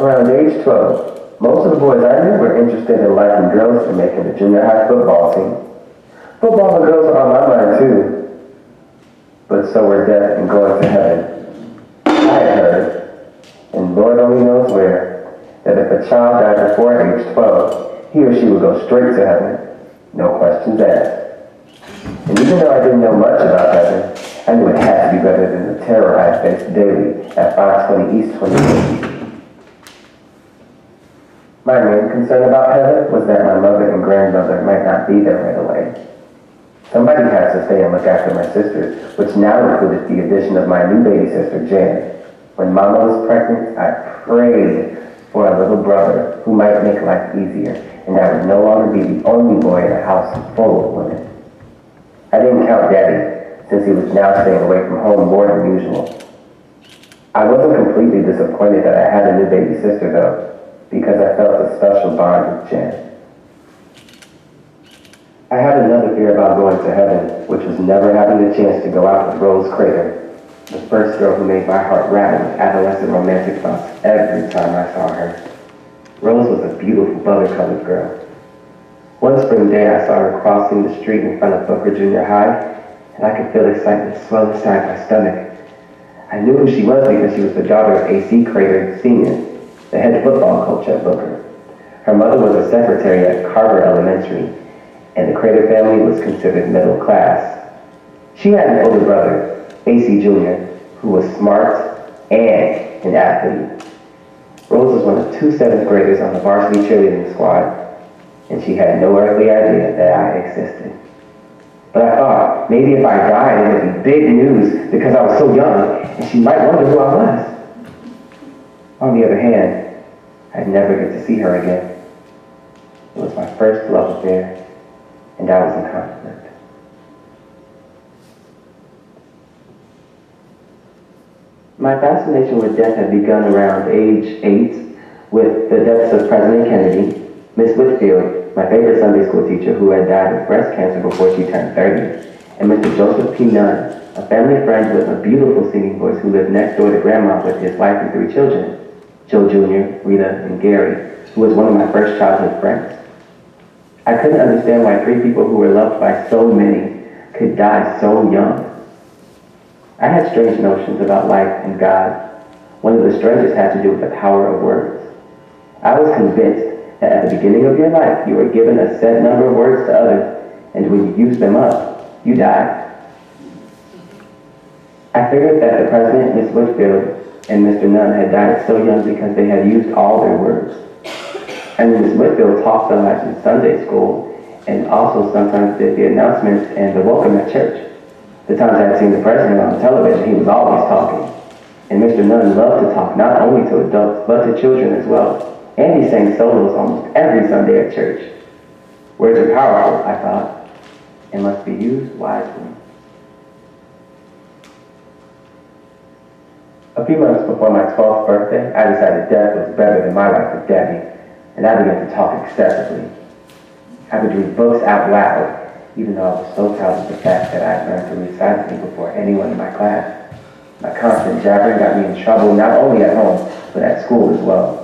Around age 12, most of the boys I knew were interested in liking girls and making the junior high football team. Football and girls were on my mind too, but so were death and going to heaven. I had heard, and Lord only knows where, that if a child died before age 12, he or she would go straight to heaven, no questions asked. And even though I didn't know much about heaven, I knew it had to be better than the terror I faced daily at 520 East 28th. My main concern about heaven was that my mother and grandmother might not be there right away. Somebody had to stay and look after my sisters, which now included the addition of my new baby sister, Jan. When Mama was pregnant, I prayed for a little brother who might make life easier, and I would no longer be the only boy in a house full of women. I didn't count Daddy, since he was now staying away from home more than usual. I wasn't completely disappointed that I had a new baby sister, though, because I felt a special bond with Jan. I had another fear about going to heaven, which was never having the chance to go out with Rose Crater, the first girl who made my heart rattle with adolescent romantic thoughts every time I saw her. Rose was a beautiful butter-colored girl. One spring day, I saw her crossing the street in front of Booker Junior High, and I could feel excitement swell inside my stomach. I knew who she was because she was the daughter of A.C. Crater Sr., the head football coach at Booker. Her mother was a secretary at Carver Elementary, and the Crater family was considered middle class. She had an older brother, A.C. Jr., who was smart and an athlete. Rose was one of two seventh graders on the varsity cheerleading squad, and she had no earthly idea that I existed. But I thought, maybe if I died, it would be big news because I was so young, and she might wonder who I was. On the other hand, I'd never get to see her again. It was my first love affair, and I was in conflict. My fascination with death had begun around age 8 with the deaths of President Kennedy, Miss Whitfield, my favorite Sunday school teacher who had died of breast cancer before she turned 30, and Mr. Joseph P. Nunn, a family friend with a beautiful singing voice who lived next door to Grandma with his wife and 3 children, Joe Jr., Rita, and Gary, who was one of my first childhood friends. I couldn't understand why 3 people who were loved by so many could die so young. I had strange notions about life and God. One of the strangest had to do with the power of words. I was convinced that at the beginning of your life, you were given a set number of words to utter, and when you use them up, you die. I figured that the president, Miss Whitfield, and Mr. Nunn had died so young because they had used all their words. And Miss Whitfield taught them in Sunday school, and also sometimes did the announcements and the welcome at church. The times I had seen the president on television, he was always talking. And Mr. Nunn loved to talk not only to adults, but to children as well. And he sang solos almost every Sunday at church. Words are powerful, I thought, and must be used wisely. A few months before my 12th birthday, I decided death was better than my life with Daddy, and I began to talk excessively. I would read books out loud, even though I was so proud of the fact that I had learned to read silently before anyone in my class. My constant jabbering got me in trouble not only at home, but at school as well.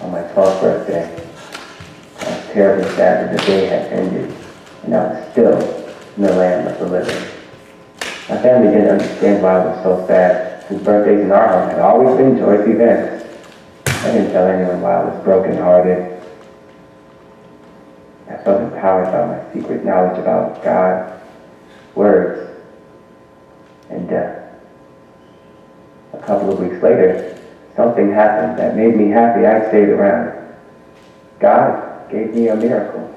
On my 12th birthday, I was terribly sad that the day had ended, and I was still in the land of the living. My family didn't understand why I was so sad, since birthdays in our home had always been joyous events. I didn't tell anyone why I was brokenhearted. I felt empowered by my secret knowledge about God, words, and death. A couple of weeks later, something happened that made me happy I stayed around. God gave me a miracle.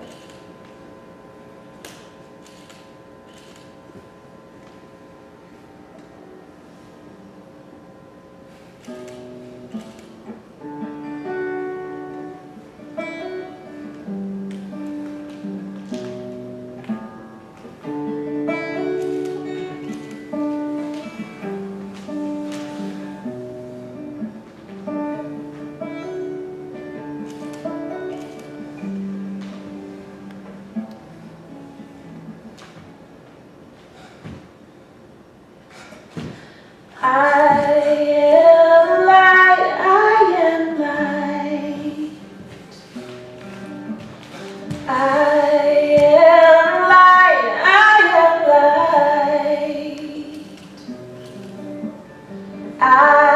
I am light, I I